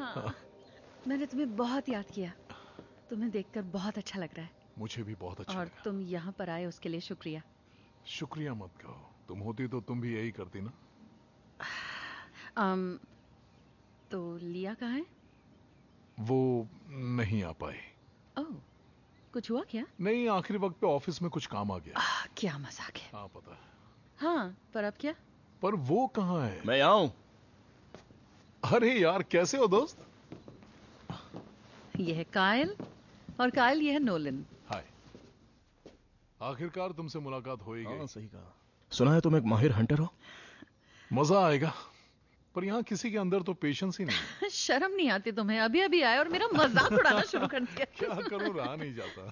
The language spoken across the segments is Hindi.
हाँ, मैंने तुम्हें बहुत याद किया। तुम्हें देखकर बहुत अच्छा लग रहा है। मुझे भी बहुत अच्छा और लगा। तुम यहाँ पर आए उसके लिए शुक्रिया। शुक्रिया मत कहो, तुम होती तो तुम भी यही करती ना। तो लिया कहाँ है? वो नहीं आ पाई। ओह, कुछ हुआ क्या? नहीं, आखिरी वक्त पे ऑफिस में कुछ काम आ गया। क्या मजाक है। हाँ पता है, हाँ, पर अब क्या? पर वो कहाँ है? मैं यहाँ हूँ। अरे यार, कैसे हो दोस्त? यह है कायल, और कायल यह है नोलन। हाय, आखिरकार तुमसे मुलाकात हो ही गई। हाँ सही कहा। सुना है तुम एक माहिर हंटर हो। मजा आएगा, पर यहाँ किसी के अंदर तो पेशेंस ही नहीं। शर्म नहीं आती तुम्हें? अभी अभी आए और मेरा मजाक उड़ाना शुरू कर दिया। क्या करूं, रहा नहीं जाता।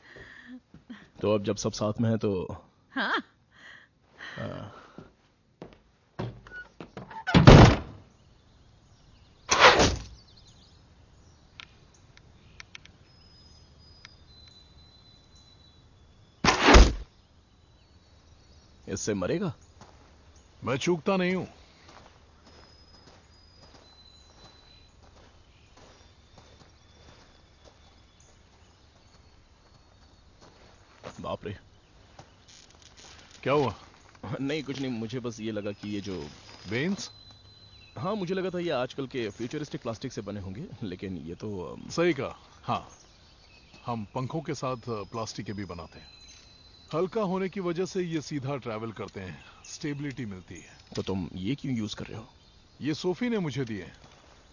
तो अब जब सब साथ में है तो हाँ, इससे मरेगा। मैं चूकता नहीं हूं। बाप रे। क्या हुआ? नहीं कुछ नहीं, मुझे बस ये लगा कि ये जो वेन्स? हाँ मुझे लगा था ये आजकल के फ्यूचरिस्टिक प्लास्टिक से बने होंगे, लेकिन ये तो सही कहा। हाँ, हम पंखों के साथ प्लास्टिक के भी बनाते हैं। हल्का होने की वजह से ये सीधा ट्रैवल करते हैं, स्टेबिलिटी मिलती है। तो तुम ये क्यों यूज कर रहे हो? ये सोफी ने मुझे दिए,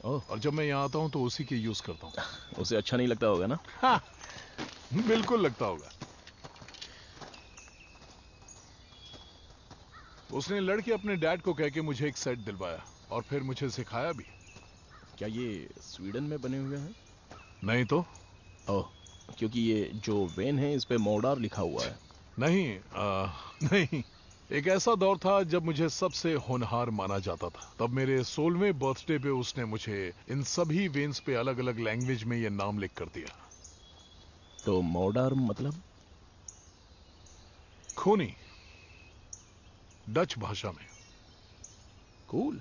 ओह, और जब मैं यहाँ आता हूँ तो उसी के यूज करता हूँ। उसे अच्छा नहीं लगता होगा ना? हाँ, बिल्कुल लगता होगा। उसने लड़के अपने डैड को कह के मुझे एक सेट दिलवाया, और फिर मुझे सिखाया भी। क्या ये स्वीडन में बने हुए हैं? नहीं तो। ओह, क्योंकि ये जो वेन है इस पे मोडार लिखा हुआ है। नहीं, नहीं। एक ऐसा दौर था जब मुझे सबसे होनहार माना जाता था। तब मेरे 16वें बर्थडे पे उसने मुझे इन सभी वेन्स पे अलग अलग लैंग्वेज में ये नाम लिख कर दिया। तो मोडार मतलब? खूनी, डच भाषा में। कूल।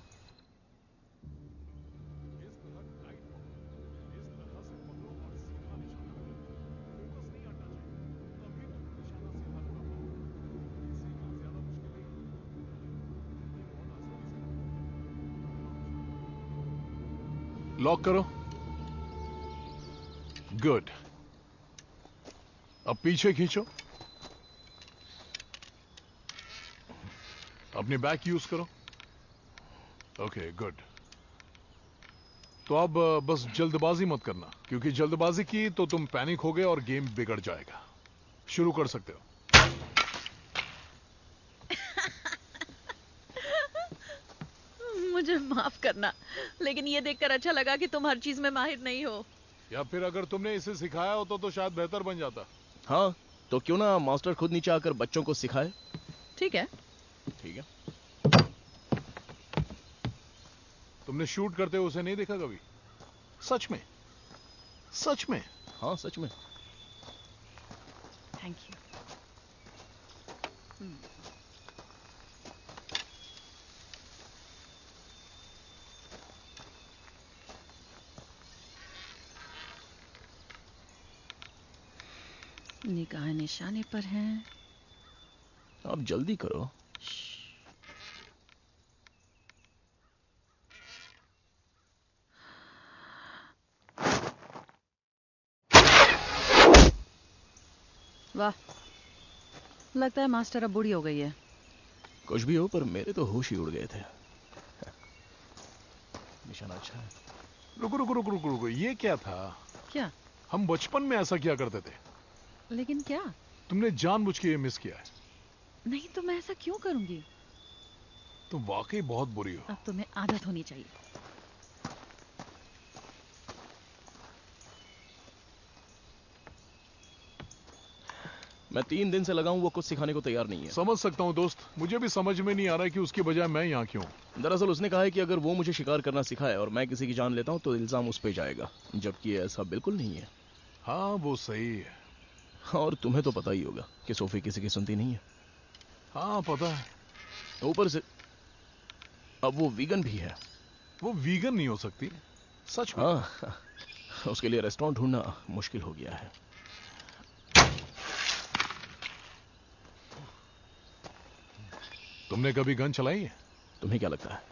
लॉक करो। गुड। अब पीछे खींचो। अपनी बैक यूज करो। Okay, good. तो अब बस जल्दबाजी मत करना, क्योंकि जल्दबाजी की तो तुम पैनिक होगे और गेम बिगड़ जाएगा। शुरू कर सकते हो। मुझे माफ करना, लेकिन ये देखकर अच्छा लगा कि तुम हर चीज में माहिर नहीं हो। या फिर अगर तुमने इसे सिखाया होता तो शायद बेहतर बन जाता। हाँ, तो क्यों ना मास्टर खुद नीचे आकर बच्चों को सिखाए। ठीक है। ठीक है। तुमने शूट करते हुए उसे नहीं देखा कभी? सच में? सच में? हाँ सच में। Thank you. निगाह निशाने पर हैं। अब जल्दी करो। वाह, लगता है मास्टर अब बूढ़ी हो गई है। कुछ भी हो, पर मेरे तो होश ही उड़ गए थे। निशाना अच्छा है। रुको रुको रुको रुको रुको, ये क्या था? क्या? हम बचपन में ऐसा किया करते थे। लेकिन क्या? तुमने जानबूझ के ये मिस किया है। नहीं तो मैं ऐसा क्यों करूंगी? तुम वाकई बहुत बुरी हो। अब तुम्हें आदत होनी चाहिए। मैं 3 दिन से लगा हूं, वो कुछ सिखाने को तैयार नहीं है। समझ सकता हूँ दोस्त, मुझे भी समझ में नहीं आ रहा है कि उसकी बजाय मैं यहाँ क्यों। दरअसल उसने कहा है कि अगर वो मुझे शिकार करना सिखाए और मैं किसी की जान लेता हूं तो इल्जाम उस पे जाएगा, जबकि ऐसा बिल्कुल नहीं है। हाँ वो सही है। और तुम्हें तो पता ही होगा कि सोफी किसी की सुनती नहीं है। हाँ पता है। ऊपर से अब वो वीगन भी है। वो वीगन नहीं हो सकती। सच में? हाँ, उसके लिए रेस्टोरेंट ढूंढना मुश्किल हो गया है। तुमने कभी गन चलाई है? तुम्हें क्या लगता है?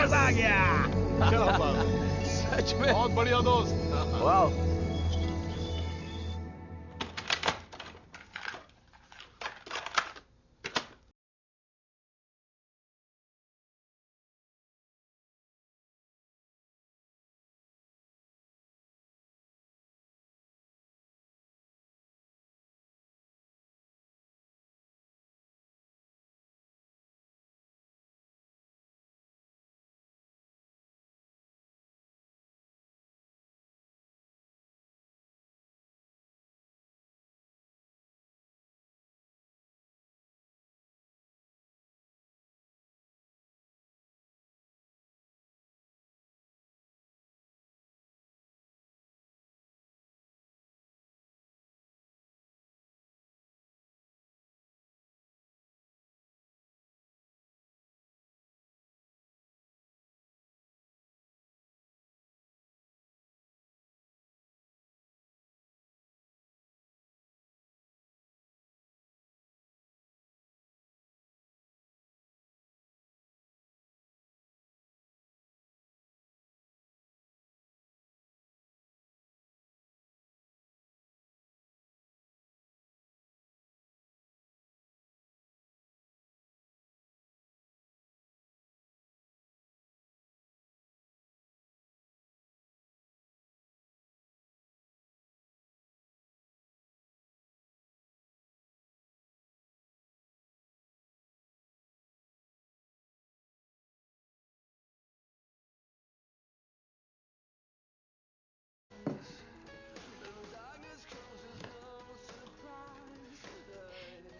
मजा आ गया। क्या बात, सच में? बहुत बढ़िया दोस्त। वाह।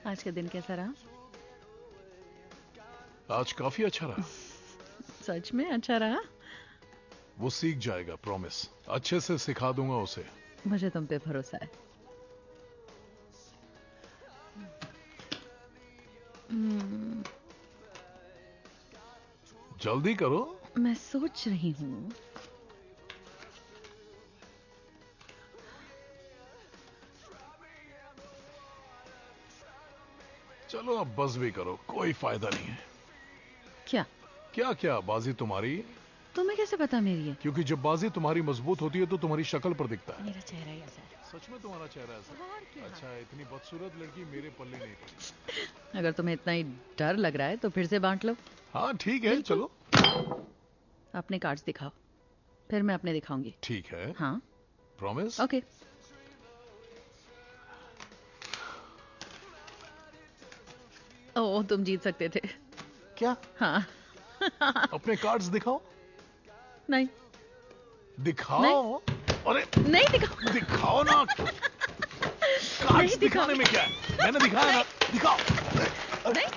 आज का दिन कैसा रहा? आज काफी अच्छा रहा। सच में अच्छा रहा? वो सीख जाएगा, प्रॉमिस। अच्छे से सिखा दूंगा उसे। मुझे तुम पे भरोसा है। जल्दी करो। मैं सोच रही हूँ। चलो अब बस भी करो, कोई फायदा नहीं है। क्या? क्या क्या, बाजी तुम्हारी। तुम्हें कैसे पता मेरी है? क्योंकि जब बाजी तुम्हारी मजबूत होती है तो तुम्हारी शक्ल पर दिखता है। मेरा चेहरा ही ऐसा है। सच में तुम्हारा चेहरा ऐसा? और क्या? अच्छा, इतनी बदसूरत लड़की मेरे पल्ले नहीं पड़ी। अगर तुम्हें इतना ही डर लग रहा है तो फिर से बांट लो। हाँ ठीक है, बिल्कुल। चलो। अपने कार्ड्स दिखाओ, फिर मैं अपने दिखाऊंगी। ठीक है, हाँ प्रॉमिस। ओके। ओह, तुम जीत सकते थे। क्या? हाँ। अपने कार्ड्स दिखाओ। नहीं दिखाओ। अरे नहीं दिखाओ। दिखाओ ना। कार्ड्स दिखाने में क्या है? मैंने दिखाया ना, दिखाओ। नहीं।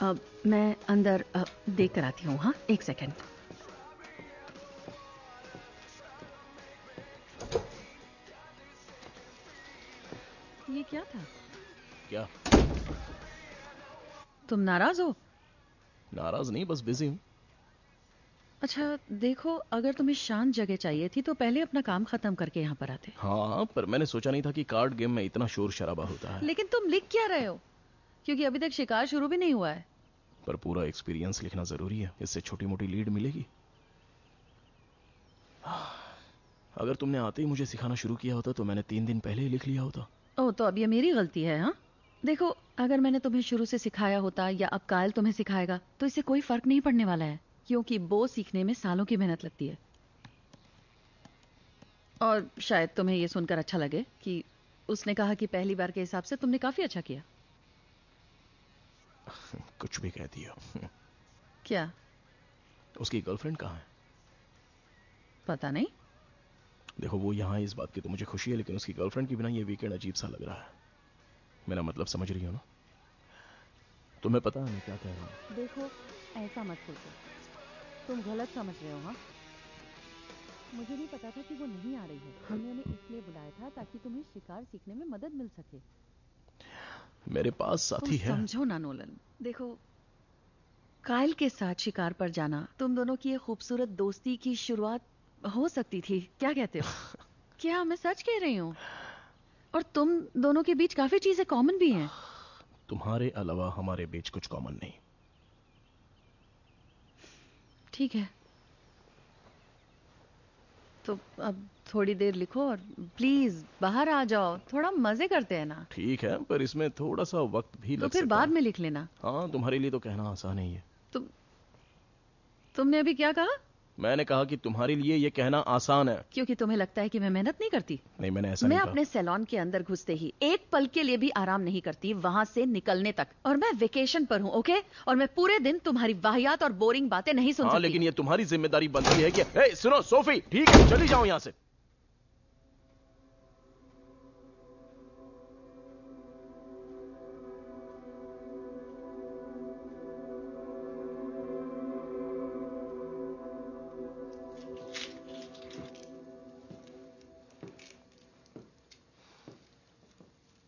अब मैं अंदर देख कर आती हूँ। हाँ, एक सेकंड। ये क्या था? क्या? तुम नाराज हो? नाराज नहीं, बस बिजी हूँ। अच्छा देखो, अगर तुम्हें शांत जगह चाहिए थी तो पहले अपना काम खत्म करके यहाँ पर आते। हाँ, पर मैंने सोचा नहीं था कि कार्ड गेम में इतना शोर शराबा होता है। लेकिन तुम लिख क्या रहे हो? क्योंकि अभी तक शिकार शुरू भी नहीं हुआ है। पर पूरा एक्सपीरियंस लिखना जरूरी है, इससे छोटी मोटी लीड मिलेगी। अगर तुमने आते ही मुझे सिखाना शुरू किया होता तो मैंने 3 दिन पहले ही लिख लिया होता। ओह, तो अब ये मेरी गलती है? हाँ, देखो, अगर मैंने तुम्हें शुरू से सिखाया होता या अब कायल तुम्हें सिखाएगा तो इससे कोई फर्क नहीं पड़ने वाला है, क्योंकि बो सीखने में सालों की मेहनत लगती है। और शायद तुम्हें ये सुनकर अच्छा लगे कि उसने कहा कि पहली बार के हिसाब से तुमने काफी अच्छा किया। कुछ भी कहती हो। क्या? उसकी गर्लफ्रेंड कहाँ है? पता नहीं। देखो, वो यहाँ है इस बात की तो मुझे खुशी है, लेकिन उसकी गर्लफ्रेंड के बिना ये वीकेंड अजीब सा लग रहा है। मेरा मतलब समझ रही हो ना? तुम्हें पता है मैं क्या कह रहा हूँ? देखो, ऐसा मत सोचो, तुम गलत समझ रहे हो। हाँ, मुझे नहीं पता था कि वो नहीं आ रही है। हमने उन्हें इसलिए बुलाया था ताकि तुम्हें शिकार सीखने में मदद मिल सके। मेरे पास तुम साथी है। समझो ना नोलन, देखो, कायल के साथ शिकार पर जाना तुम दोनों की एक खूबसूरत दोस्ती की शुरुआत हो सकती थी। क्या कहते हो? क्या मैं सच कह रही हूँ? और तुम दोनों के बीच काफी चीजें कॉमन भी हैं। तुम्हारे अलावा हमारे बीच कुछ कॉमन नहीं। ठीक है, तो अब थोड़ी देर लिखो और प्लीज बाहर आ जाओ, थोड़ा मजे करते हैं ना। ठीक है, पर इसमें थोड़ा सा वक्त भी तो लग फिर सकता बाद है। में लिख लेना। हाँ, तुम्हारे लिए तो कहना आसान ही है। तुम तुमने अभी क्या कहा? मैंने कहा कि तुम्हारे लिए ये कहना आसान है। क्योंकि तुम्हें लगता है कि मैं मेहनत नहीं करती। नहीं, मैंने ऐसा मैं नहीं कहा। अपने सैलून के अंदर घुसते ही एक पल के लिए भी आराम नहीं करती वहां से निकलने तक। और मैं वेकेशन पर हूँ, ओके? और मैं पूरे दिन तुम्हारी वाहियात और बोरिंग बातें नहीं सुन हाँ, सकती। लेकिन ये तुम्हारी जिम्मेदारी बनती है कि ए, सुनो सोफी, ठीक है, चली जाओ यहाँ से।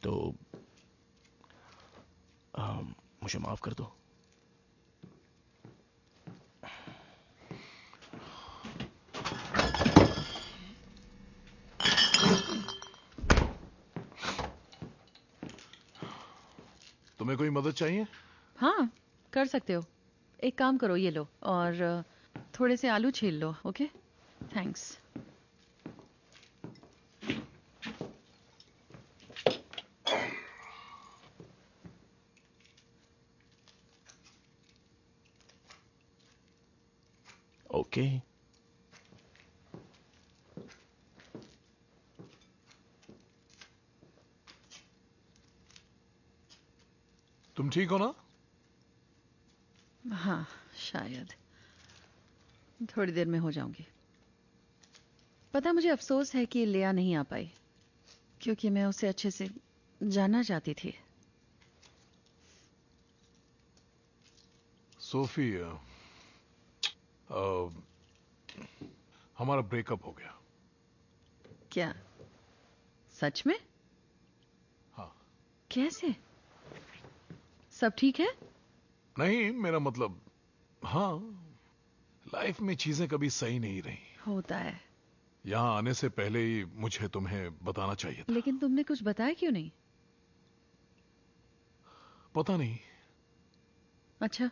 तो मुझे माफ कर दो। तुम्हें कोई मदद चाहिए? हाँ, कर सकते हो। एक काम करो, ये लो और थोड़े से आलू छील लो, ओके? थैंक्स। ओके। तुम ठीक हो ना? हाँ, शायद थोड़ी देर में हो जाऊंगी। पता, मुझे अफसोस है कि लिया नहीं आ पाई, क्योंकि मैं उसे अच्छे से जानना चाहती थी। सोफी, हमारा ब्रेकअप हो गया। क्या? सच में? हाँ। कैसे? सब ठीक है? नहीं, मेरा मतलब, हाँ, लाइफ में चीजें कभी सही नहीं रही। होता है। यहां आने से पहले ही मुझे तुम्हें बताना चाहिए था। लेकिन तुमने कुछ बताया क्यों नहीं? पता नहीं। अच्छा,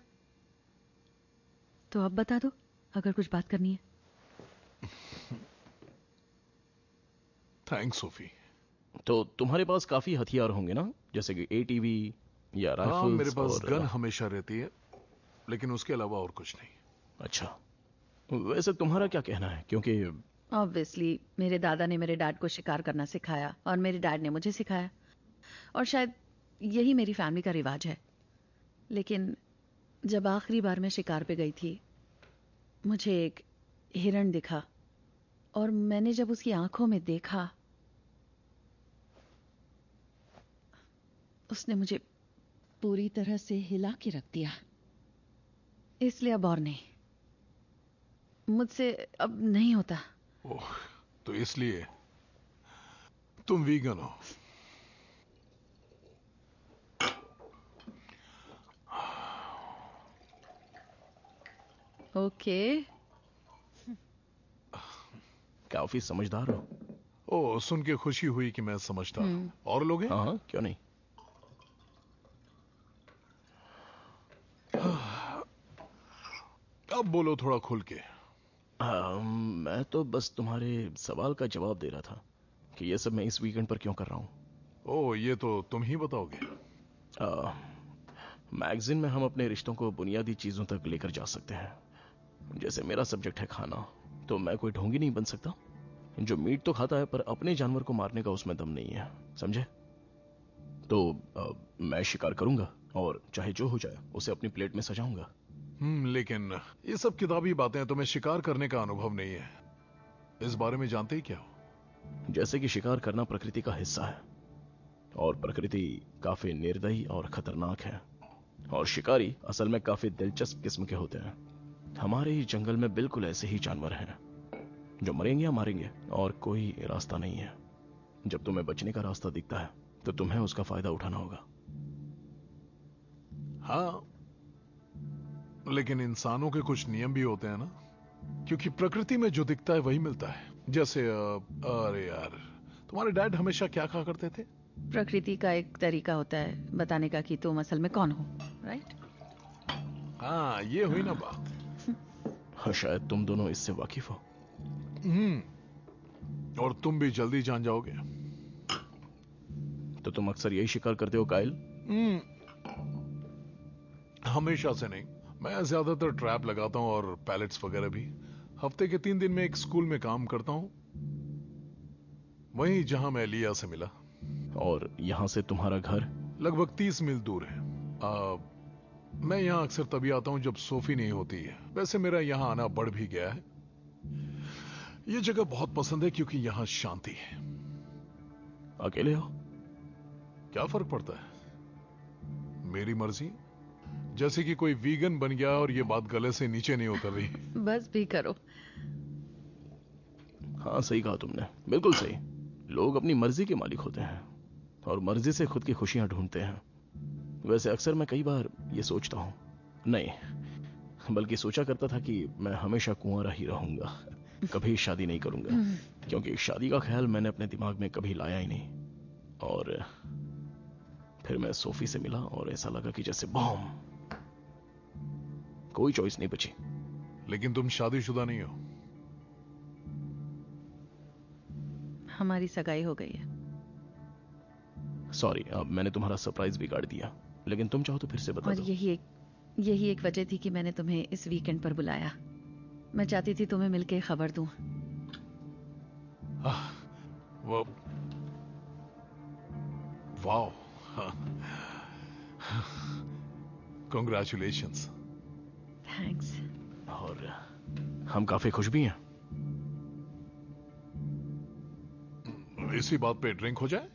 तो अब बता दो, अगर कुछ बात करनी है। Thanks Sophie. तो तुम्हारे पास काफी हथियार होंगे ना, जैसे कि एटीवी या हाँ, मेरे राइफल्स पास और गन हमेशा रहती है, लेकिन उसके अलावा और कुछ नहीं। अच्छा, वैसे तुम्हारा क्या कहना है? क्योंकि ऑब्वियसली मेरे दादा ने मेरे डैड को शिकार करना सिखाया और मेरे डैड ने मुझे सिखाया, और शायद यही मेरी फैमिली का रिवाज है। लेकिन जब आखिरी बार मैं शिकार पे गई थी, मुझे एक हिरण दिखा, और मैंने जब उसकी आंखों में देखा, उसने मुझे पूरी तरह से हिला के रख दिया। इसलिए अब और नहीं, मुझसे अब नहीं होता। ओह, तो इसलिए तुम वीगन हो? ओके। काफी समझदार हो। ओह, सुन के खुशी हुई कि मैं समझदार हूं। और लोग हैं? हाँ हाँ, क्यों नहीं। अब बोलो थोड़ा खुल के। मैं तो बस तुम्हारे सवाल का जवाब दे रहा था कि ये सब मैं इस वीकेंड पर क्यों कर रहा हूँ। ओह, ये तो तुम ही बताओगे। मैगजीन में हम अपने रिश्तों को बुनियादी चीजों तक लेकर जा सकते हैं। जैसे मेरा सब्जेक्ट है खाना, तो मैं कोई ढोंगी नहीं बन सकता जो मीट तो खाता है पर अपने जानवर को मारने का उसमें दम नहीं है, समझे? तो मैं शिकार करूंगा और चाहे जो हो जाए उसे अपनी प्लेट में सजाऊंगा। लेकिन ये सब किताबी बातें हैं, तुम्हें शिकार करने का अनुभव नहीं है, इस बारे में जानते ही क्या हो? जैसे कि शिकार करना प्रकृति का हिस्सा है और प्रकृति काफी निर्दयी और खतरनाक है, और शिकारी असल में काफी दिलचस्प किस्म के होते हैं। हमारे ही जंगल में बिल्कुल ऐसे ही जानवर हैं जो मरेंगे या मारेंगे और कोई रास्ता नहीं है। जब तुम्हें बचने का रास्ता दिखता है तो तुम्हें उसका फायदा उठाना होगा। हाँ, लेकिन इंसानों के कुछ नियम भी होते हैं ना, क्योंकि प्रकृति में जो दिखता है वही मिलता है। जैसे अरे यार, तुम्हारे डैड हमेशा क्या कहा करते थे? प्रकृति का एक तरीका होता है बताने का कि तुम असल में कौन हो, राइट? हाँ, ये हुई ना बात। हाँ, शायद तुम दोनों इससे वाकिफ हो। और तुम भी जल्दी जान जाओगे। तो तुम अक्सर यही शिकार करते हो काइल? हमेशा से नहीं, मैं ज्यादातर ट्रैप लगाता हूं और पैलेट्स वगैरह भी। हफ्ते के 3 दिन में एक स्कूल में काम करता हूं, वहीं जहां मैं लिया से मिला। और यहां से तुम्हारा घर लगभग 30 मील दूर है। मैं यहां अक्सर तभी आता हूं जब सोफी नहीं होती है। वैसे मेरा यहां आना बढ़ भी गया है। यह जगह बहुत पसंद है क्योंकि यहां शांति है। अकेले हो? क्या फर्क पड़ता है, मेरी मर्जी। जैसे कि कोई वीगन बन गया और ये बात गले से नीचे नहीं उतर रही। बस भी करो। हाँ, सही कहा तुमने, बिल्कुल सही। लोग अपनी मर्जी के मालिक होते हैं और मर्जी से खुद की खुशियां ढूंढते हैं। वैसे अक्सर मैं कई बार ये सोचता हूं, नहीं बल्कि सोचा करता था कि मैं हमेशा कुंवारा ही रहूंगा, कभी शादी नहीं करूंगा, क्योंकि शादी का ख्याल मैंने अपने दिमाग में कभी लाया ही नहीं। और फिर मैं सोफी से मिला और ऐसा लगा कि जैसे बॉम, कोई चॉइस नहीं बची। लेकिन तुम शादीशुदा नहीं हो। हमारी सगाई हो गई है। सॉरी, अब मैंने तुम्हारा सरप्राइज बिगाड़ दिया, लेकिन तुम चाहो तो फिर से बता और दो। यही एक वजह थी कि मैंने तुम्हें इस वीकेंड पर बुलाया। मैं चाहती थी तुम्हें मिलके खबर दूं। वो वाओ, कांग्रेचुलेशंस। थैंक्स। और हम काफी खुश भी हैं। इसी बात पे ड्रिंक हो जाए।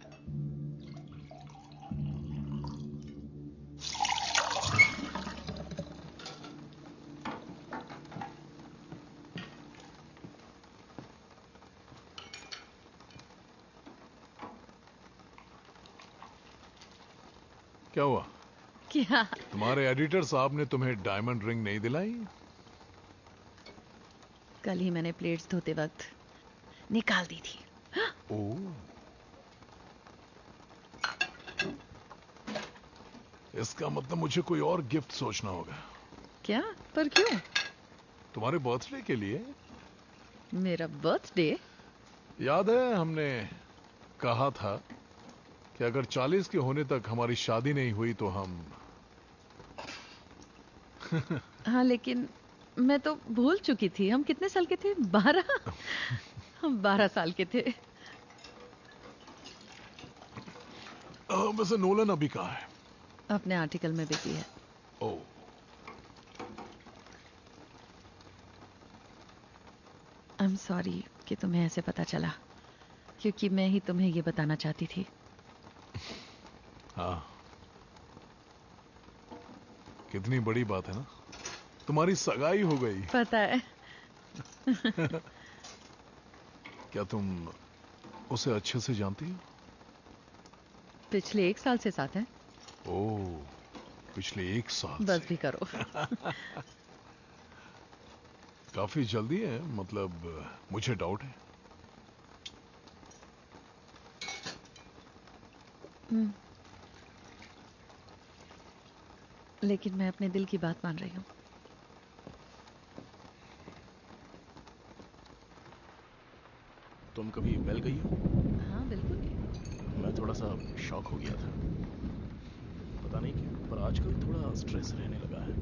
क्या हुआ? क्या? तुम्हारे एडिटर साहब ने तुम्हें डायमंड रिंग नहीं दिलाई? कल ही मैंने प्लेट्स धोते वक्त निकाल दी थी। ओह, इसका मतलब मुझे कोई और गिफ्ट सोचना होगा। क्या? पर क्यों? तुम्हारे बर्थडे के लिए। मेरा बर्थडे? याद है हमने कहा था कि अगर 40 के होने तक हमारी शादी नहीं हुई तो हम हाँ, लेकिन मैं तो भूल चुकी थी। हम कितने साल के थे? 12? हम 12 साल के थे। वैसे नोलन अभी कहाँ है? अपने आर्टिकल में बिजी है। ओह, आई एम सॉरी कि तुम्हें ऐसे पता चला, क्योंकि मैं ही तुम्हें ये बताना चाहती थी। हाँ, कितनी बड़ी बात है ना, तुम्हारी सगाई हो गई। पता है। क्या तुम उसे अच्छे से जानती हो? पिछले 1 साल से साथ हैं। ओह, पिछले 1 साल बस से। भी करो। काफी जल्दी है, मतलब मुझे डाउट है। लेकिन मैं अपने दिल की बात मान रही हूँ। तुम कभी मिल गई हो? हाँ बिल्कुल। मैं थोड़ा सा शॉक हो गया था, पता नहीं क्यों, पर आजकल थोड़ा स्ट्रेस रहने लगा है।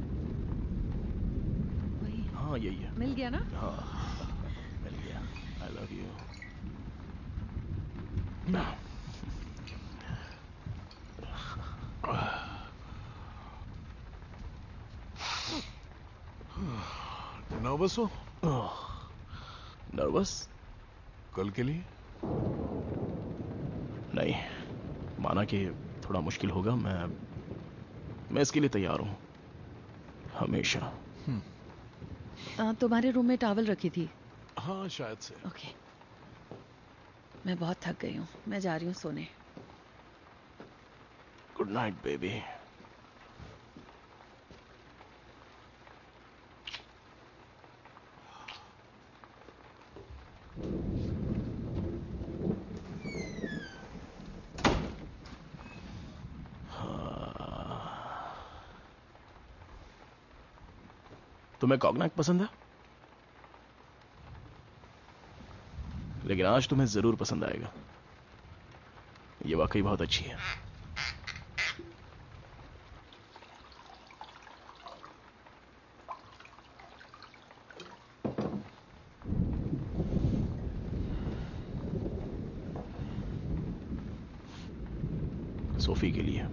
वही हाँ यही है। मिल गया ना? हाँ मिल गया। आई लव यू। नर्वस हो नर्वस? कल के लिए? नहीं, माना कि थोड़ा मुश्किल होगा, मैं इसके लिए तैयार हूं, हमेशा। तुम्हारे रूम में टॉवल रखी थी। हाँ शायद से। ओके, मैं बहुत थक गई हूँ, मैं जा रही हूँ सोने। Good night baby. तुम्हें कॉग्नैक पसंद है? लेकिन आज तुम्हें जरूर पसंद आएगा, ये वाकई बहुत अच्छी है। सोफी के लिए।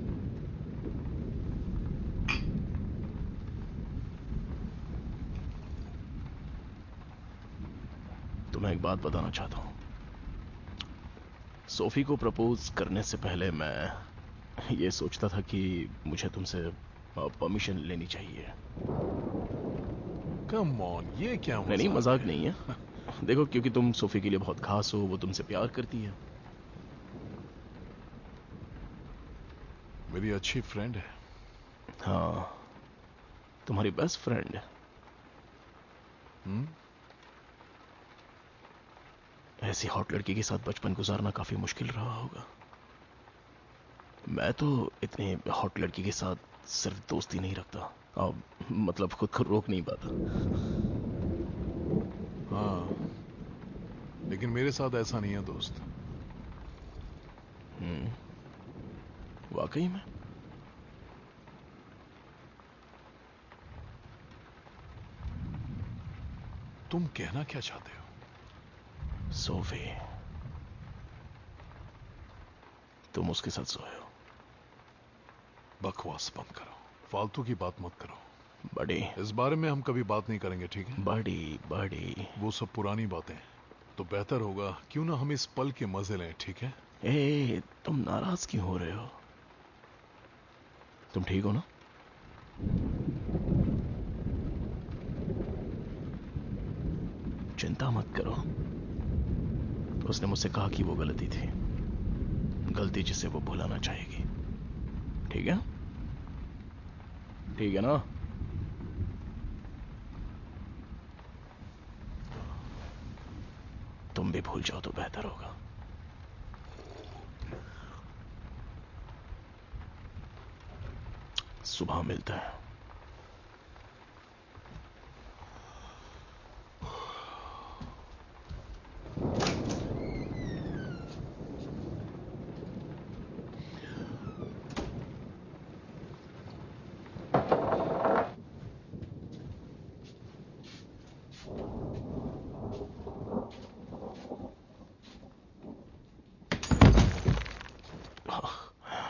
तुम्हें एक बात बताना चाहता हूं। सोफी को प्रपोज करने से पहले मैं ये सोचता था कि मुझे तुमसे परमिशन लेनी चाहिए। कम ऑन, ये क्या नहीं मजाक मजाक है? नहीं है। देखो, क्योंकि तुम सोफी के लिए बहुत खास हो, वो तुमसे प्यार करती है। मेरी अच्छी फ्रेंड है। हाँ, तुम्हारी बेस्ट फ्रेंड है। ऐसी हॉट लड़की के साथ बचपन गुजारना काफी मुश्किल रहा होगा। मैं तो इतनी हॉट लड़की के साथ सिर्फ दोस्ती नहीं रखता, अब मतलब खुद को रोक नहीं पाता। हाँ, लेकिन मेरे साथ ऐसा नहीं है दोस्त। वाकई में? तुम कहना क्या चाहते हो? सोफी, तुम उसके साथ सोए हो? बकवास बंद करो, फालतू की बात मत करो। बड़ी इस बारे में हम कभी बात नहीं करेंगे, ठीक है? बड़ी वो सब पुरानी बातें। तो बेहतर होगा क्यों ना हम इस पल के मजे लें, ठीक है? ए, तुम नाराज क्यों हो रहे हो? तुम ठीक हो ना? चिंता मत करो। उसने मुझसे कहा कि वो गलती थी, गलती जिसे वो भुलाना चाहेगी। ठीक है? ठीक है ना? तुम भी भूल जाओ तो बेहतर होगा। सुबह मिलता है।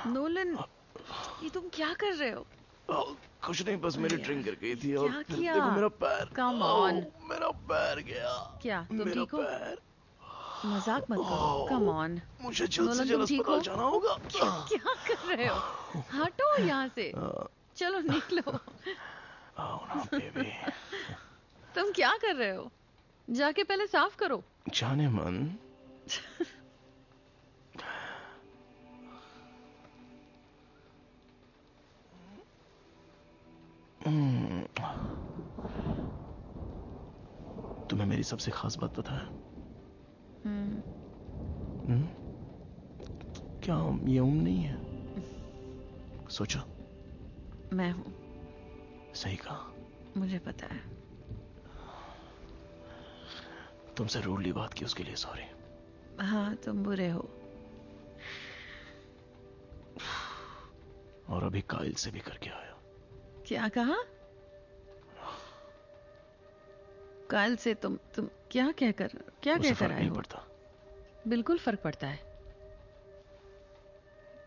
नोलन, ये तुम क्या कर रहे हो? कुछ नहीं, बस मेरी यार, ड्रिंक गिर गई थी क्या और फिर किया? देखो मेरा पैर। Come on. मेरा पैर गया। क्या तुम मेरा ठीक हो? पैर। मजाक मत करो, कम ऑन। मुझे जल्द से नोलन, जल्द तुम ठीक अस्पताल हो? जाना होगा। क्या कर रहे हो? हटो यहाँ से, चलो निकलो। ना बेबी। तुम क्या कर रहे हो? जाके पहले साफ करो। जाने मन। तुम्हें मेरी सबसे खास बात पता है? क्या ये नहीं है? सोचो। मैं हूं। सही कहा। मुझे पता है। तुमसे रूडली बात की उसके लिए सॉरी। हाँ, तुम बुरे हो। और अभी काइल से भी करके आया। क्या कहा? काइल से तुम क्या कहकर उसे आए फर्क नहीं हो? पड़ता। बिल्कुल फर्क पड़ता है,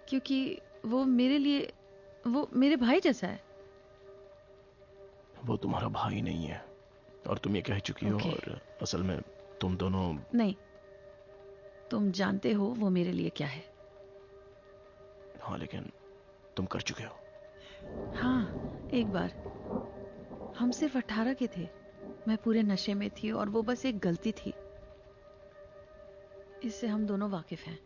क्योंकि वो मेरे भाई जैसा है। वो तुम्हारा भाई नहीं है और तुम ये कह चुकी हो। Okay. और असल में तुम दोनों नहीं, तुम जानते हो वो मेरे लिए क्या है। हाँ, लेकिन तुम कर चुके हो। हाँ, एक बार। हम सिर्फ 18 के थे, मैं पूरे नशे में थी और वो बस एक गलती थी। इससे हम दोनों वाकिफ हैं।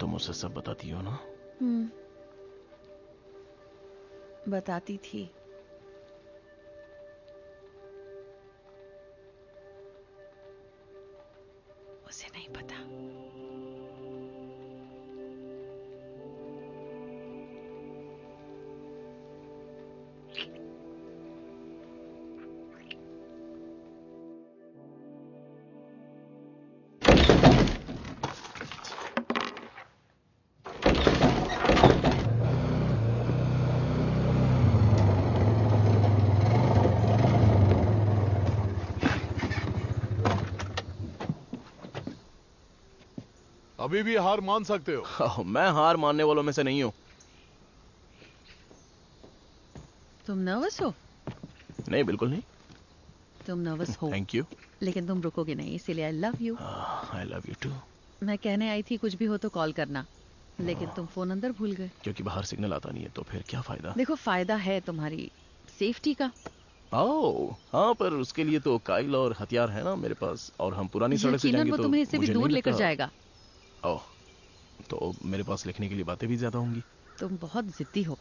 तुम उसे सब बताती हो ना? बताती थी। उसे नहीं पता। अभी भी हार मान सकते हो। मैं हार मानने वालों में से नहीं हूं। तुम नर्वस हो? नहीं, बिल्कुल नहीं। तुम नर्वस हो, थैंक यू। लेकिन तुम रुकोगे नहीं, इसीलिए I love you. I love you too. मैं कहने आई थी कुछ भी हो तो कॉल करना, लेकिन तुम फोन अंदर भूल गए। क्योंकि बाहर सिग्नल आता नहीं है, तो फिर क्या फायदा? देखो, फायदा है तुम्हारी सेफ्टी का। ओह हाँ, पर उसके लिए तो काइल और हथियार है ना मेरे पास, और हम पुरानी सड़क से यकीनन जाएंगे वो तो तुम्हें इससे भी मुझे दूर नहीं लेकर लगता। जाएगा। ओह, तो मेरे पास लिखने के लिए बातें भी ज्यादा होंगी। तुम बहुत जिद्दी हो।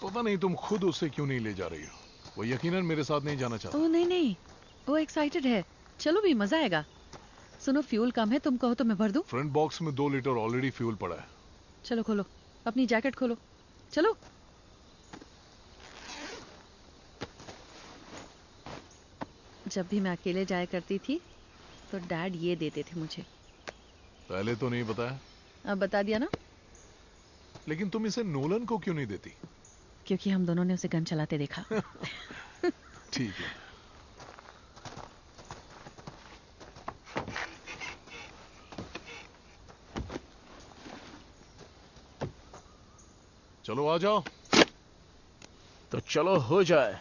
पता नहीं तुम खुद उसे क्यों नहीं ले जा रही हो। वो यकीनन मेरे साथ नहीं जाना चाहता। ओह नहीं नहीं, वो एक्साइटेड है। चलो भी, मजा आएगा। सुनो, फ्यूल कम है, तुम कहो तो मैं भर दूं। फ्रंट बॉक्स में 2 लीटर ऑलरेडी फ्यूल पड़ा है। चलो खोलो, अपनी जैकेट खोलो, चलो। जब भी मैं अकेले जाया करती थी तो डैड ये देते थे मुझे। पहले तो नहीं बताया। अब बता दिया ना। लेकिन तुम इसे नोलन को क्यों नहीं देती? क्योंकि हम दोनों ने उसे गन चलाते देखा। ठीक है। चलो आ जाओ। तो चलो हो जाए।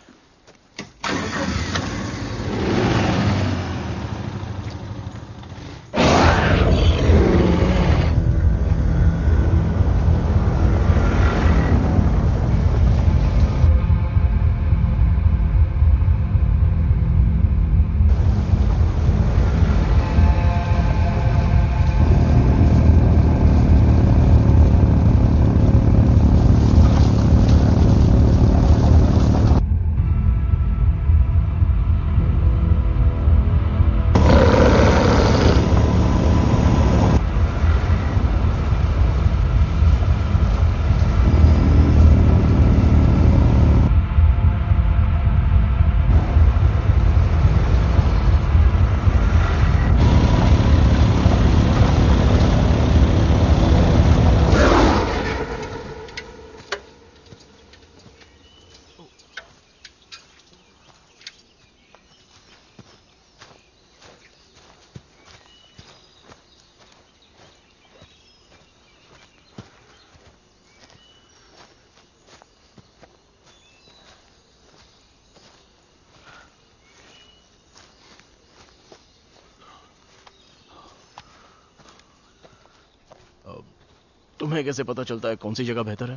तुम्हें कैसे पता चलता है कौन सी जगह बेहतर है?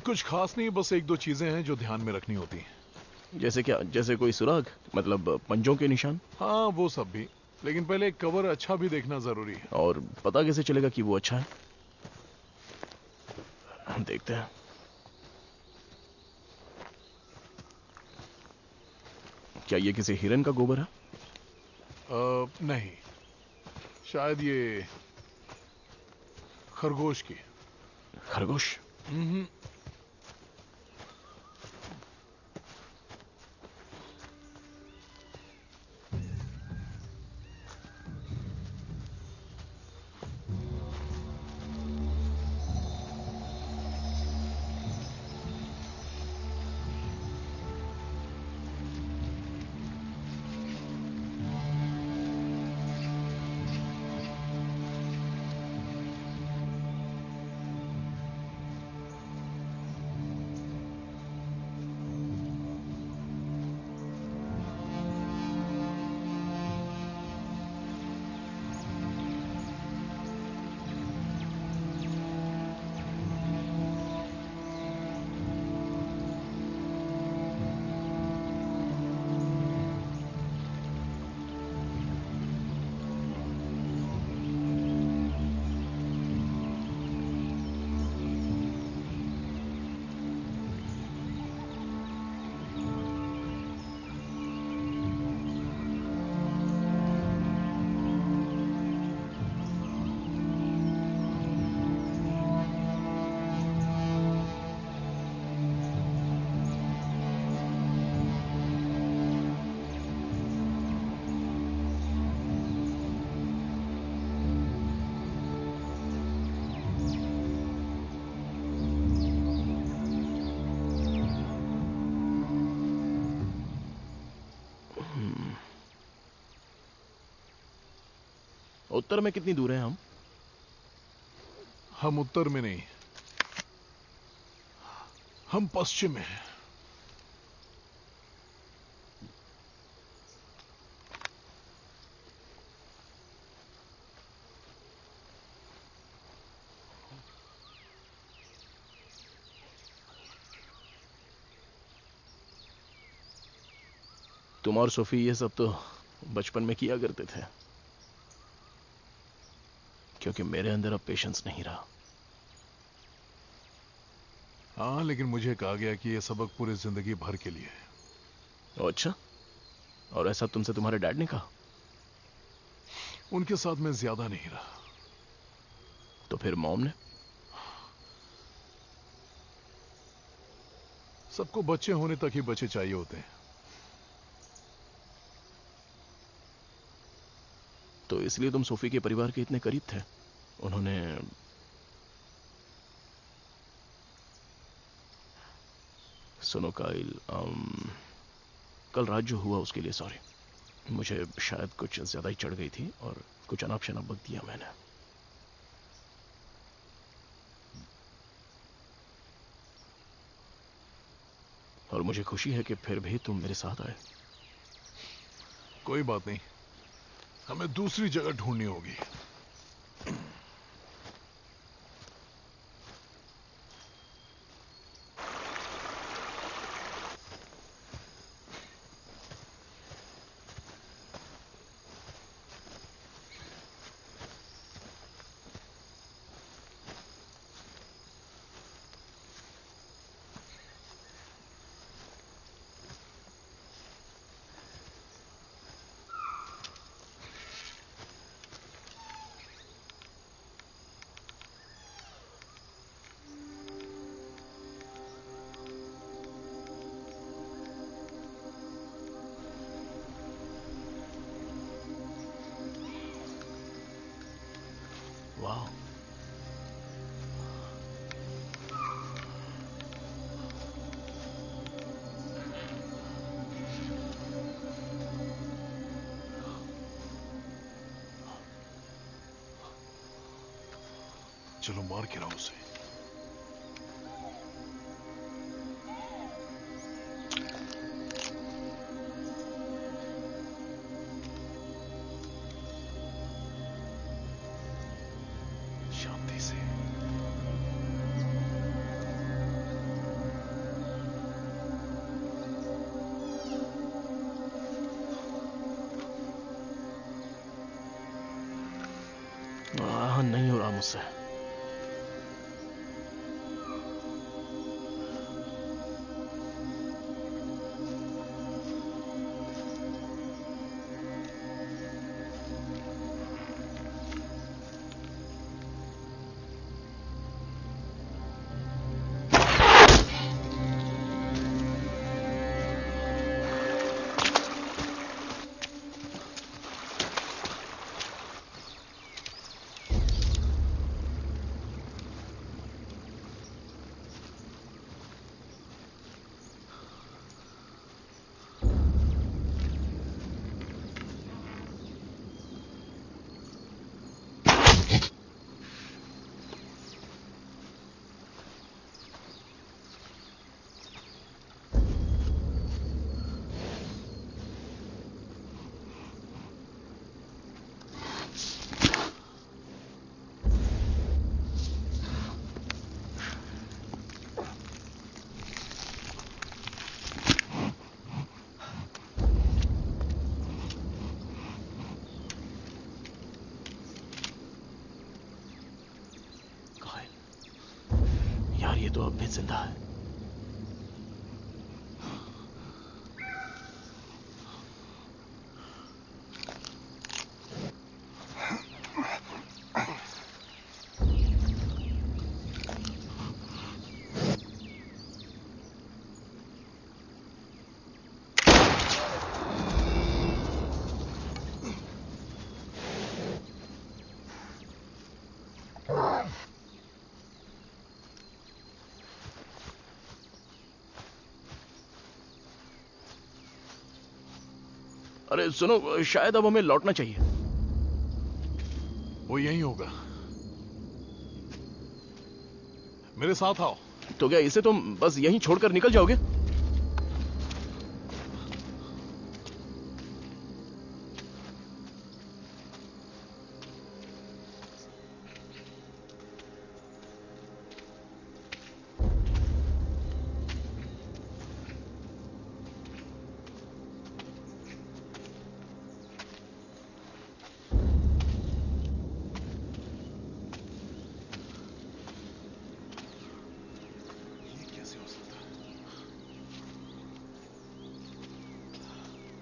कुछ खास नहीं, बस 1-2 चीजें हैं जो ध्यान में रखनी होती हैं। जैसे क्या? जैसे कोई सुराग, मतलब पंजों के निशान? हाँ वो सब भी, लेकिन पहले कवर अच्छा भी देखना जरूरी है। और पता कैसे चलेगा कि वो अच्छा है? देखते हैं। क्या ये किसी हिरन का गोबर है? नहीं, शायद ये खरगोश की। खरगोश? हम्म। उत्तर में कितनी दूर है हम? हम उत्तर में नहीं, हम पश्चिम में हैं। तुम और सोफी ये सब तो बचपन में किया करते थे, क्योंकि मेरे अंदर अब पेशेंस नहीं रहा। हाँ, लेकिन मुझे कहा गया कि यह सबक पूरी जिंदगी भर के लिए है। ओ अच्छा, और ऐसा तुमसे तुम्हारे डैड ने कहा? उनके साथ मैं ज्यादा नहीं रहा। तो फिर मॉम ने? सबको बच्चे होने तक ही बच्चे चाहिए होते हैं। तो इसलिए तुम सोफी के परिवार के इतने करीब थे? उन्होंने... सुनो काइल, कल रात जो हुआ उसके लिए सॉरी। मुझे शायद कुछ ज्यादा ही चढ़ गई थी और कुछ अनाप शनाप बक दिया मैंने। और मुझे खुशी है कि फिर भी तुम मेरे साथ आए। कोई बात नहीं, हमें दूसरी जगह ढूंढनी होगी। वाह, चलो मार के लाओ उसे। शांति से। मुझसे। यार ये तो अब भी जिंदा है। अरे सुनो, शायद अब हमें लौटना चाहिए। वो यहीं होगा। मेरे साथ आओ। तो क्या इसे तुम बस यहीं छोड़कर निकल जाओगे?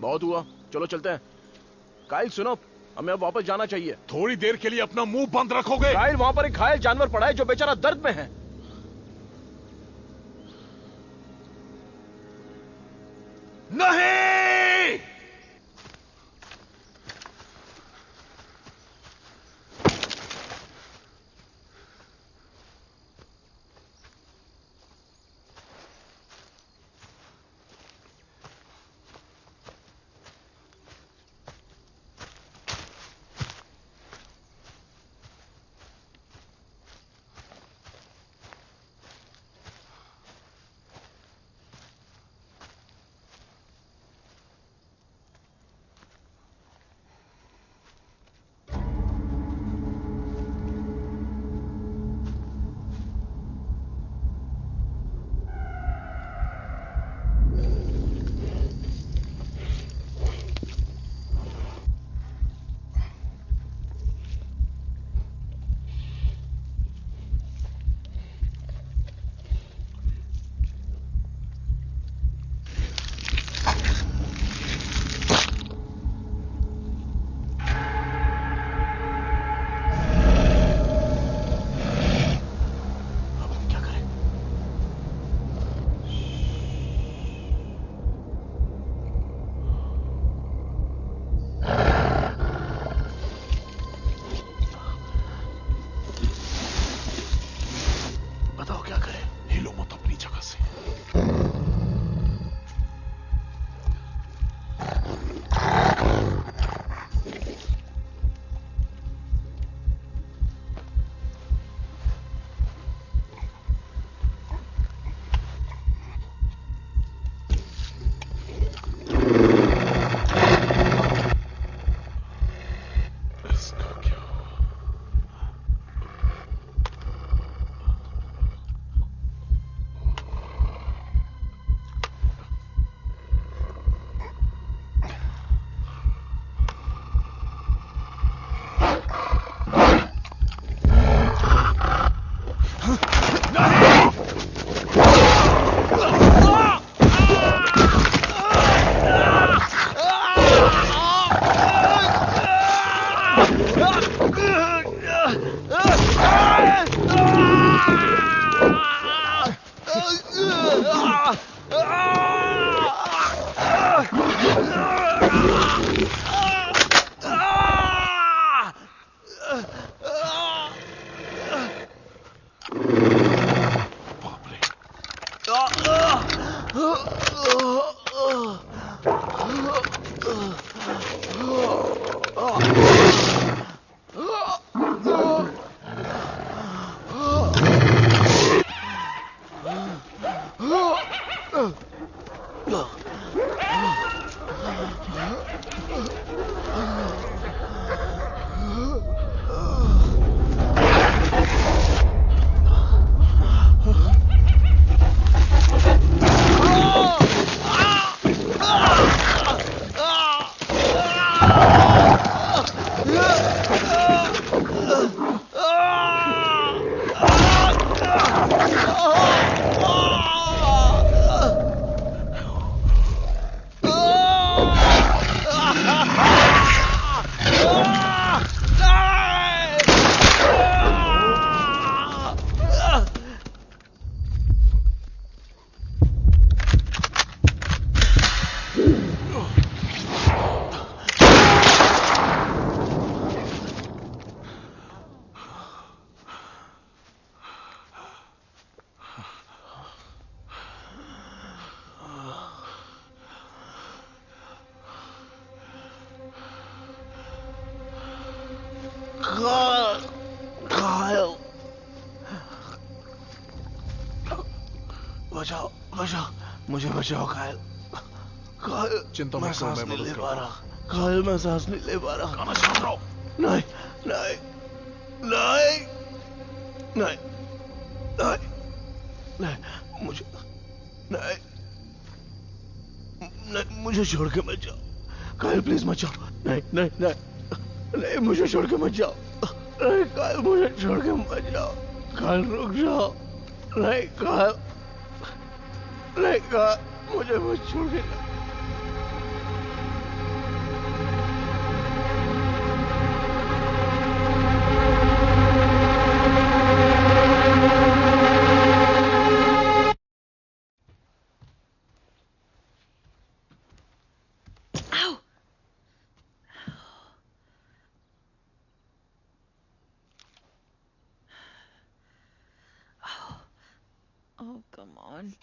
बहुत हुआ, चलो चलते हैं। काइल सुनो, हमें अब वापस जाना चाहिए। थोड़ी देर के लिए अपना मुंह बंद रखोगे? काइल, वहां पर एक घायल जानवर पड़ा है जो बेचारा दर्द में है। नहीं! कायल, बचाओ बचाओ, मुझे बचाओ कायल। कायल, चिंता मत मैं करो, सांस मैं नहीं मदद ले करता पा हूं। रहा। कायल, मैं सांस नहीं ले पा रहा। गाना सुन रहा हूं। नहीं नहीं नहीं नहीं नहीं नहीं, मुझे नहीं नहीं, मुझे छोड़ के मत जाओ कायल, प्लीज मत जाओ। नहीं नहीं नहीं नहीं, मुझे छोड़ के मत जाओ। नहीं कायल, मुझे छोड़ के मत जाओ। कायल रुक जाओ। नहीं कायल, नहीं कायल, मुझे मत छोड़ के जाओ। Ow! Oh, come on.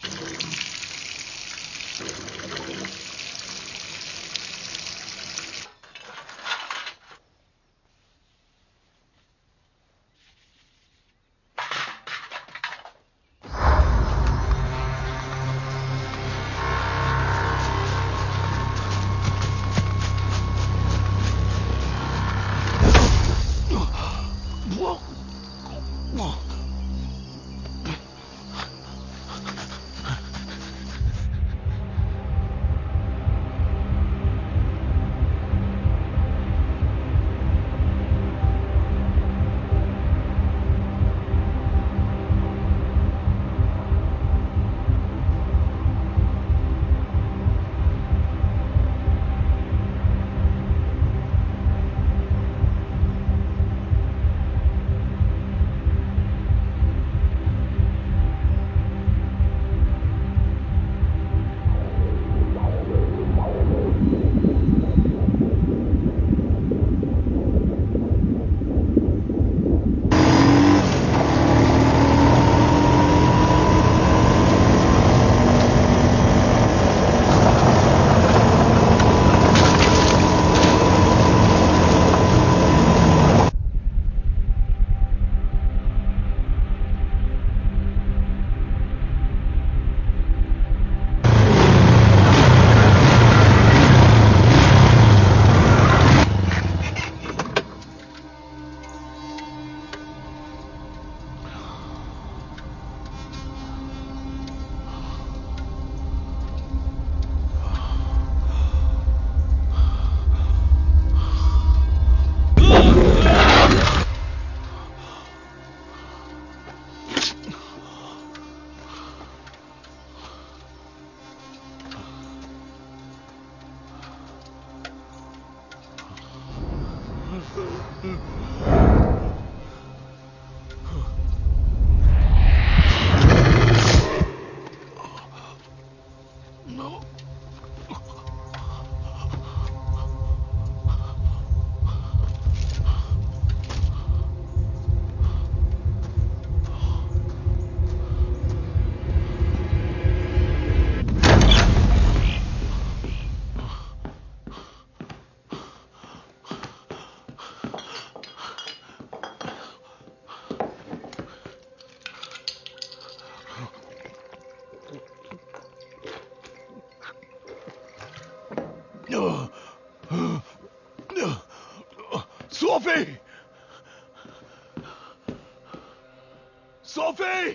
Sophie!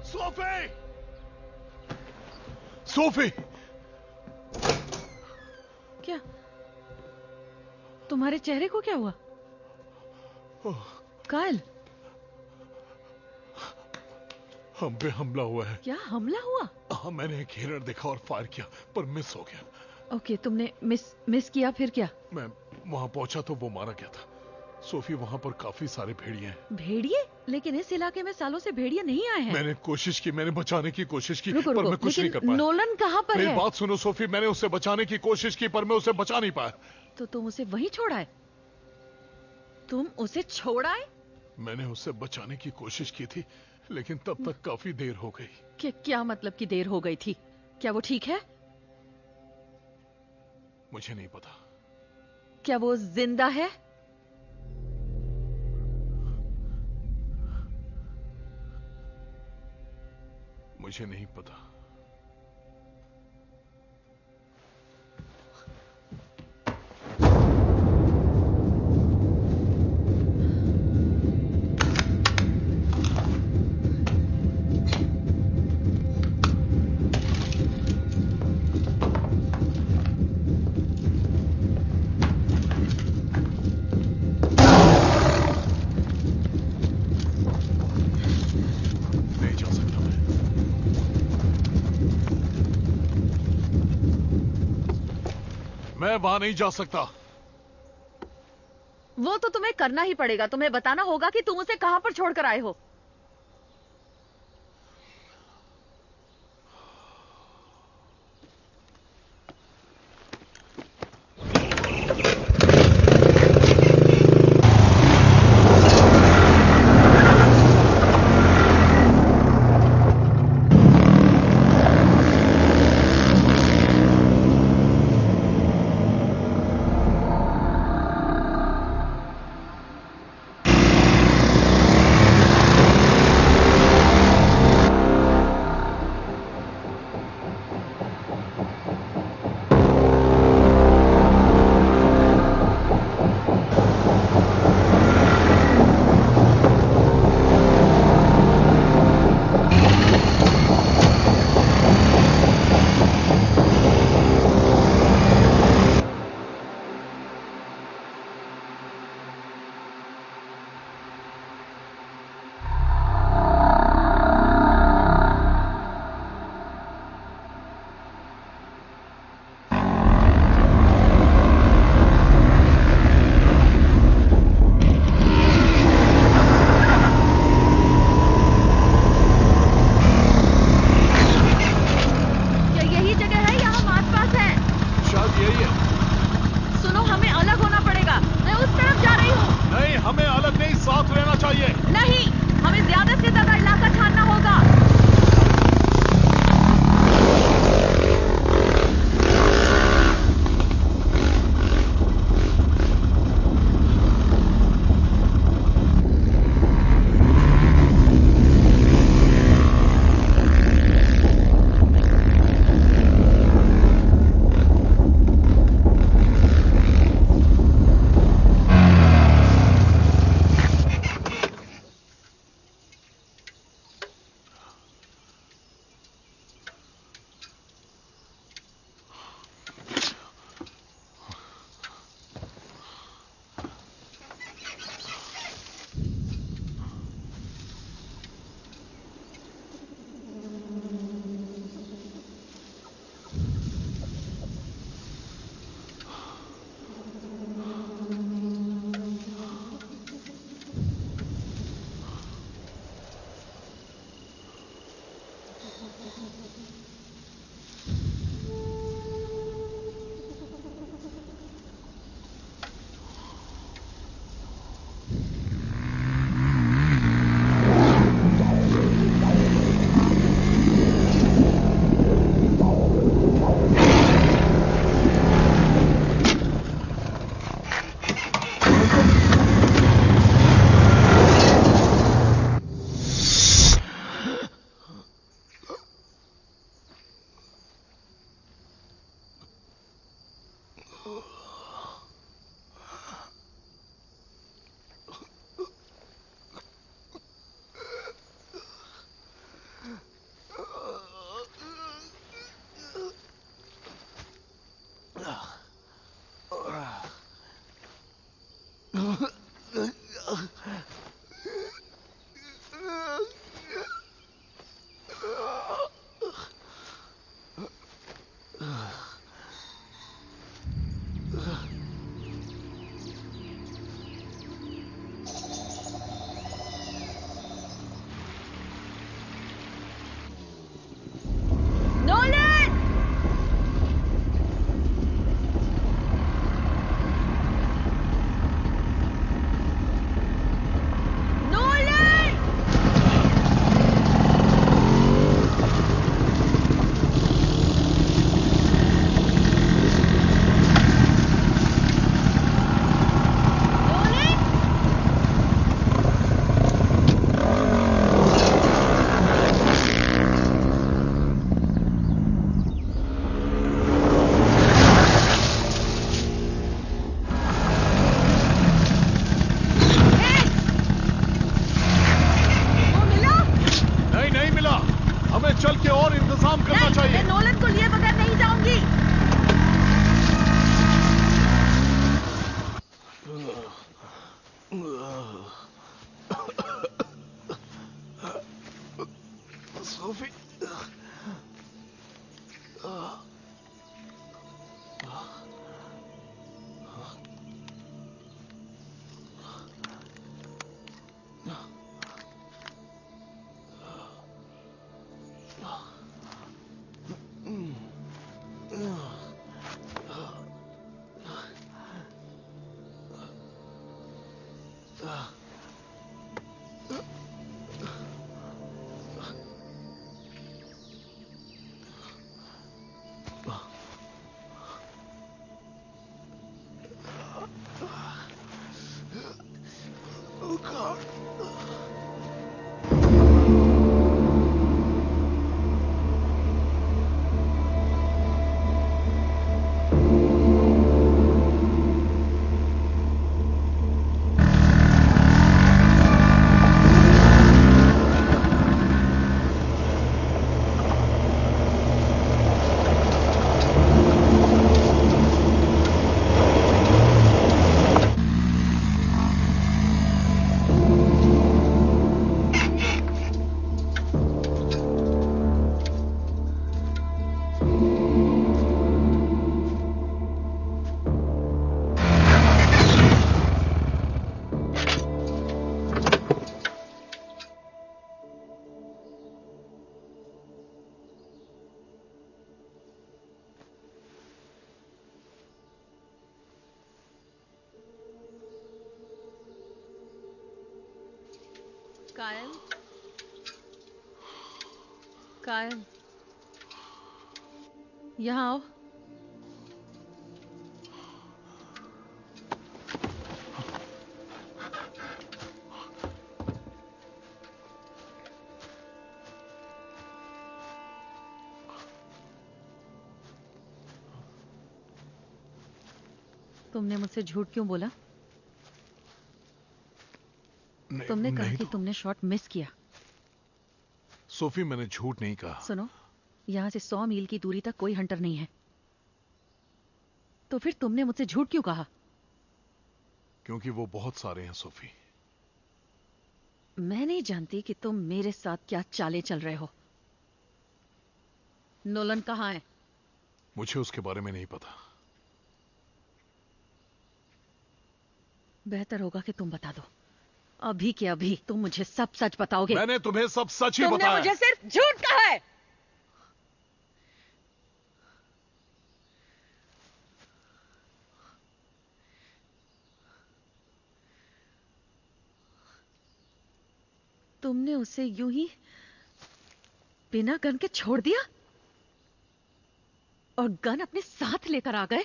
Sophie! Sophie! क्या तुम्हारे चेहरे को क्या हुआ? कायल, हम पे हमला हुआ है। क्या हमला हुआ? हाँ, मैंने एक हिरण देखा और फायर किया पर मिस हो गया। ओके, तुमने मिस किया, फिर क्या? मैं वहां पहुंचा तो वो मारा गया था। सोफी, वहां पर काफी सारे भेड़िए हैं। भेड़िए? लेकिन इस इलाके में सालों से भेड़िए नहीं आए हैं। मैंने कोशिश की, मैंने बचाने की कोशिश की, रुको, पर रुको, मैं कुछ नहीं कर पाया। नोलन कहाँ पर मेरी है? बात सुनो सोफी, मैंने उसे बचाने की कोशिश की पर मैं उसे बचा नहीं पाया। तो तुम उसे वहीं छोड़ा है? तुम उसे छोड़ा है? मैंने उसे बचाने की कोशिश की थी लेकिन तब तक काफी देर हो गई। क्या मतलब कि देर हो गई थी? क्या वो ठीक है? मुझे नहीं पता। क्या वो जिंदा है? मुझे नहीं पता। नहीं जा सकता मैं वहां नहीं जा सकता। वो तो तुम्हें करना ही पड़ेगा। तुम्हें बताना होगा कि तुम उसे कहां पर छोड़कर आए हो। नोलन! नोलन! नोलन! वो मिला? नहीं नहीं मिला। हमें चल के और इंतजाम करना नहीं, चाहिए। मैं नोलन को लिए बगैर नहीं जाऊंगी। Sophie, oh God. कायल, कायल, यहाँ आओ। तुमने मुझसे झूठ क्यों बोला? तुमने कहा कि तुमने शॉट मिस किया। सोफी, मैंने झूठ नहीं कहा। सुनो, यहाँ से 100 मील की दूरी तक कोई हंटर नहीं है, तो फिर तुमने मुझसे झूठ क्यों कहा? क्योंकि वो बहुत सारे हैं सोफी। मैं नहीं जानती कि तुम मेरे साथ क्या चालें चल रहे हो। नोलन कहाँ है? मुझे उसके बारे में नहीं पता। बेहतर होगा कि तुम बता दो। अभी के अभी तुम मुझे सब सच बताओगे। मैंने तुम्हें सब सच ही तुमने बताया। मुझे सिर्फ झूठ कहा है। तुमने उसे यूं ही बिना गन के छोड़ दिया और गन अपने साथ लेकर आ गए।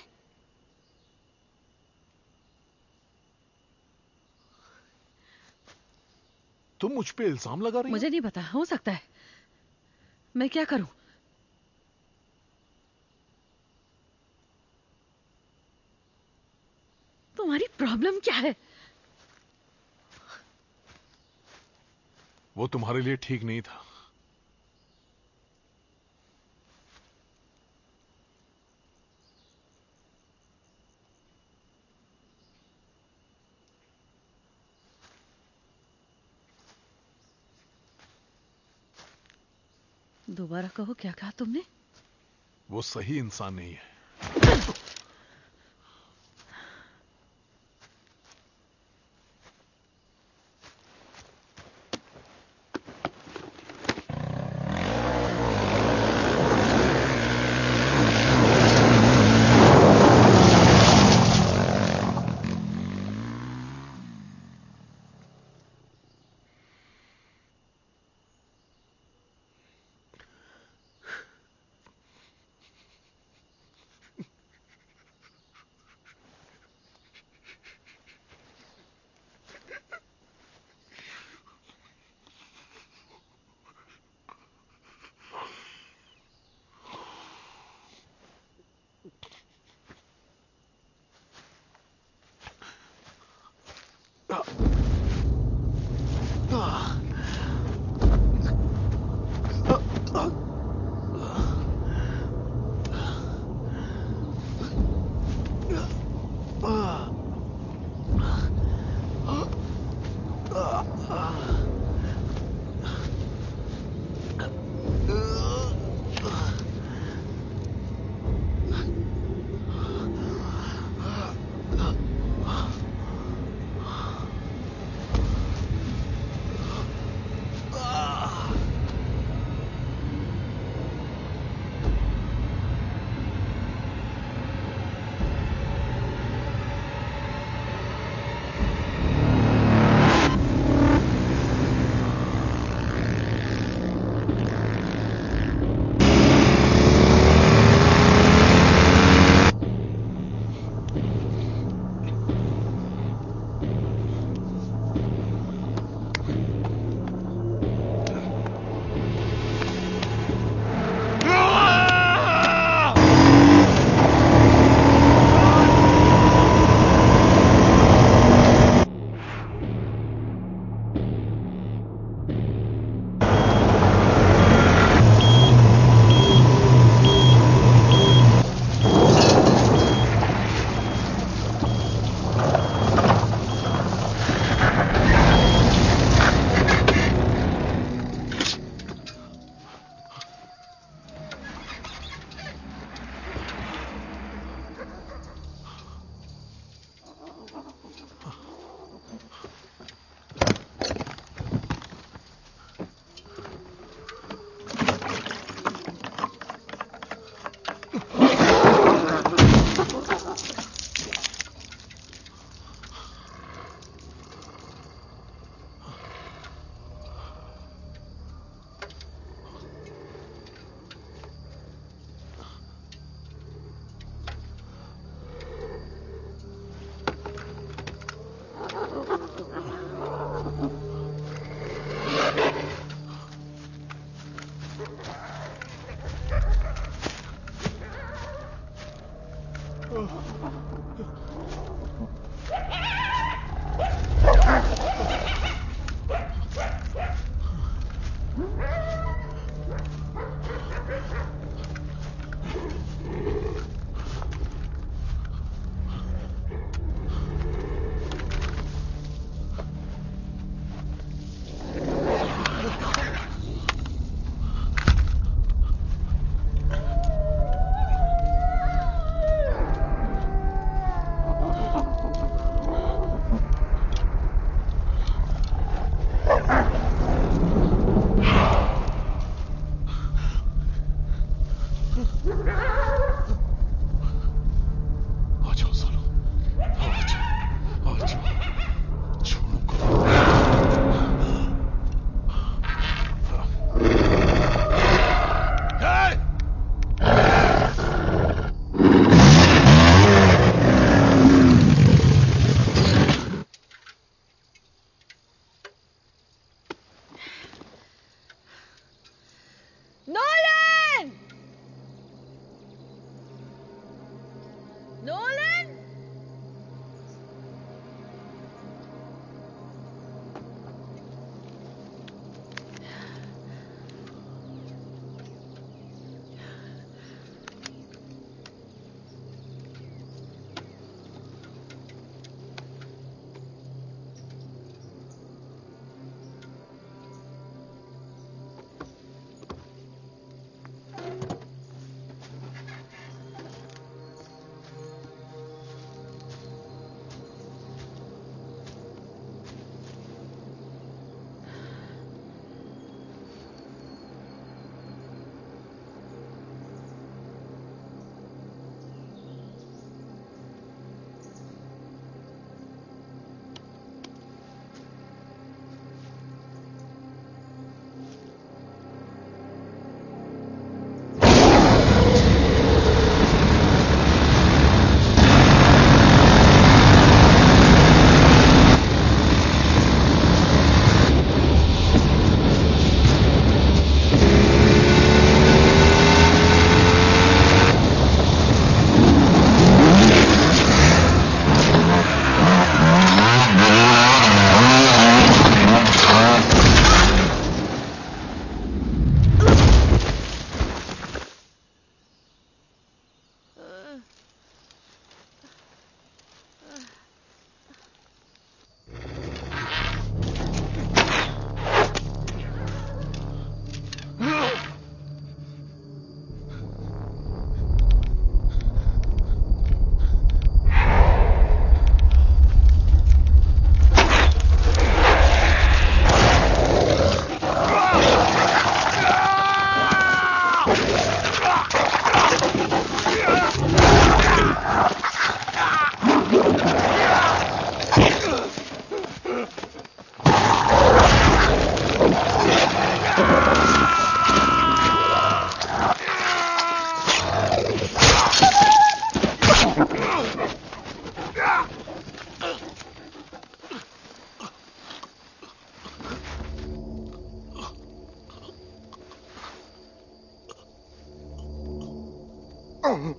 तुम मुझ पे इल्जाम लगा रही हो? मुझे नहीं पता, हो सकता है। मैं क्या करूं? तुम्हारी प्रॉब्लम क्या है? वो तुम्हारे लिए ठीक नहीं था। दोबारा कहो, क्या कहा तुमने? वो सही इंसान नहीं है। Nolan!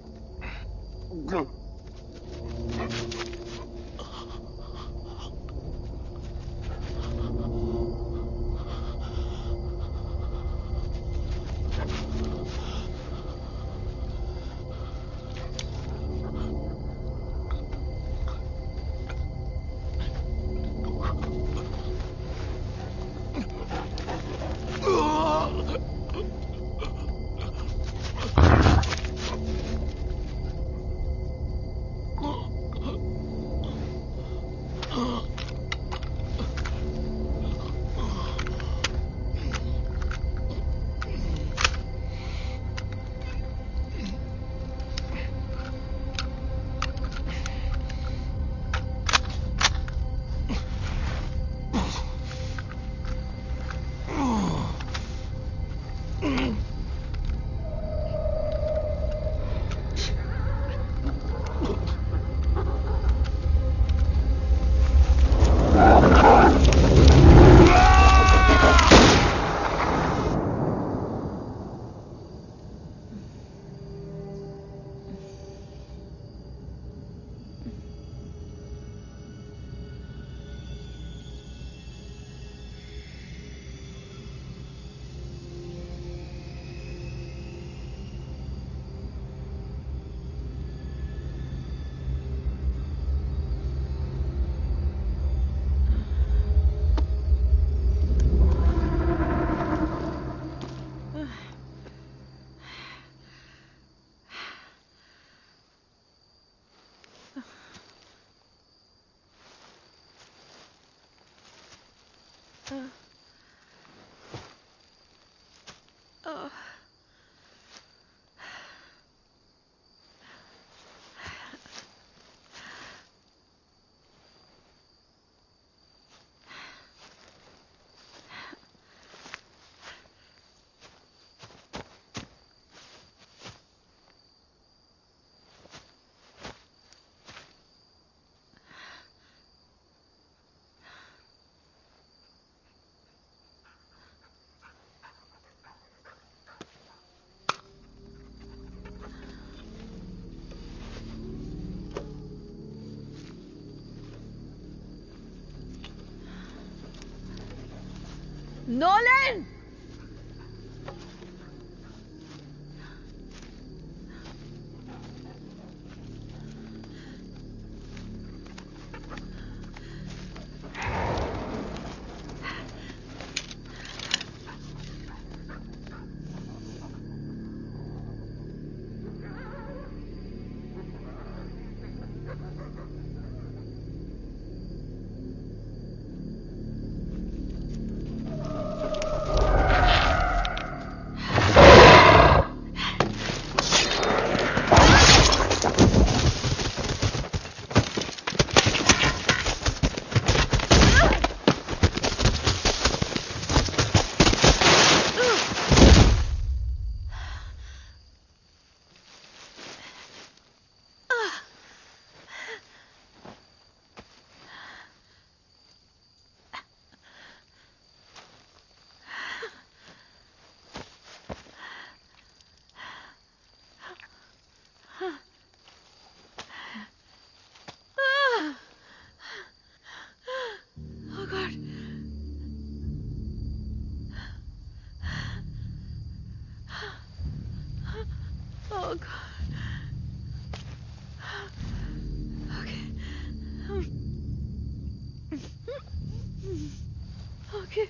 Oh, God. Okay. Okay.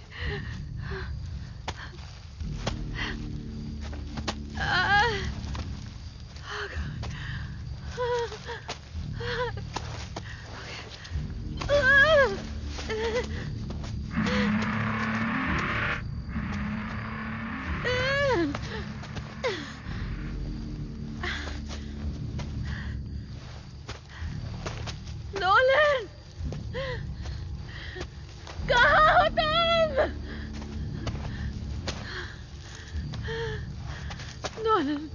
Oh, God. Nolan! कहाँ हो तुम? नोलन!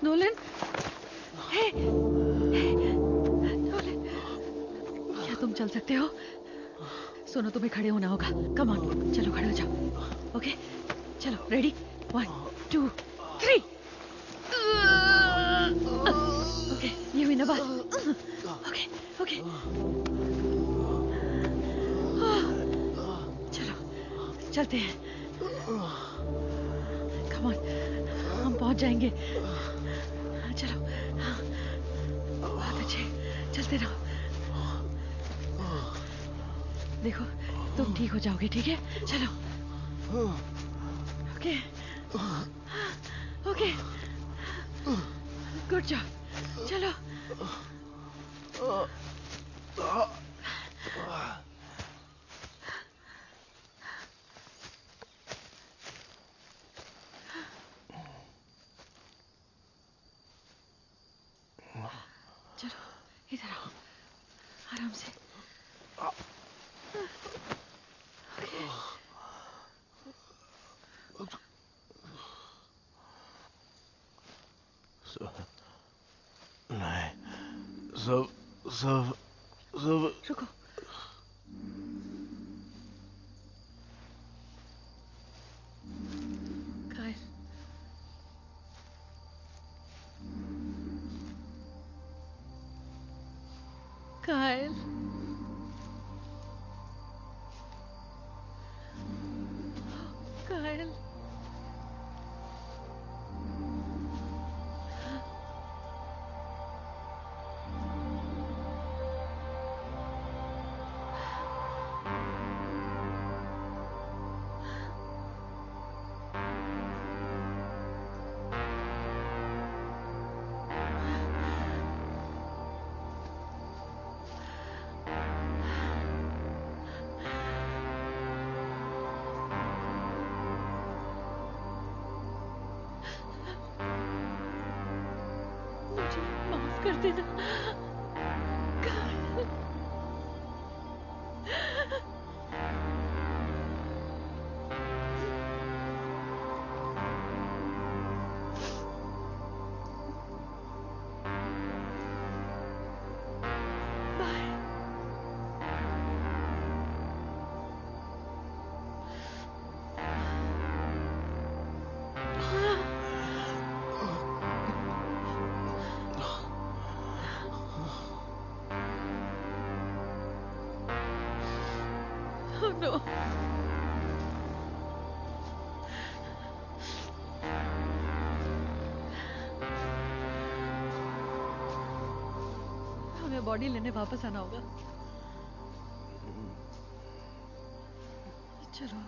नोलन, हे, नोलन, क्या तुम चल सकते हो? सुनो, तुम्हें खड़े होना होगा। कम ऑन, चलो खड़े हो जाओ। ओके, चलो, रेडी? 1 2 3। ओके, ये हुई ना बात? ओके ओके, चलो चलते हैं। कम ऑन, हम पहुंच जाएंगे। चलो, बहुत अच्छे, चलते रहो। देखो, तुम ठीक हो जाओगे, ठीक है? चलो। ओके ओके, गुड जॉब, चलो। चलो, इधर आओ, आराम से। नहीं, सब सब सब रुको, कायल, कायल, कायल। मुझे माफ कर देना, कायल। बाय। Oh no. हमें बॉडी लेने वापस आना होगा। चलो।